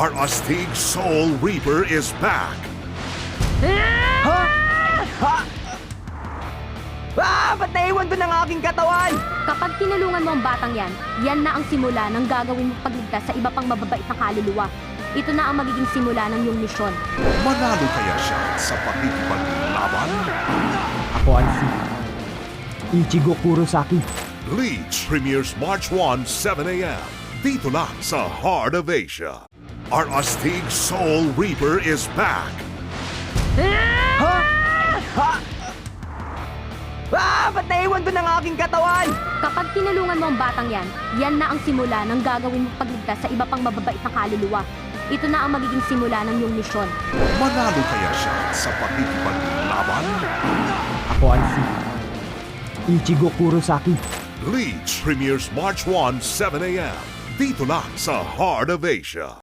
Our Astig Soul Reaper is back! Ha? Ha? Ba't naiwan doon ang aking katawan? Kapag tinulungan mo ang batang yan, yan na ang simula ng gagawin mong pagligtas sa iba pang mababait na kaluluwa. Ito na ang magiging simula ng iyong misyon. Manalo kaya siya sa pakikipaglaban? Ako ang si Ichigo Kurosaki. Bleach premieres March 1, 7 a.m. Dito lang sa Heart of Asia. Our Astig Soul Reaper is back! Ha? Ha? Ba't naiwan doon ang aking katawan? Kapag tinulungan mo ang batang yan, yan na ang simula ng gagawin mong pagligtas sa iba pang mababait na kaluluwa. Ito na ang magiging simula ng iyong misyon. Manalo kaya siya sa pakikipaglaban? Ako ang si Ichigo Kurosaki. Bleach premieres March 1, 7 a.m. Dito lang sa Heart of Asia.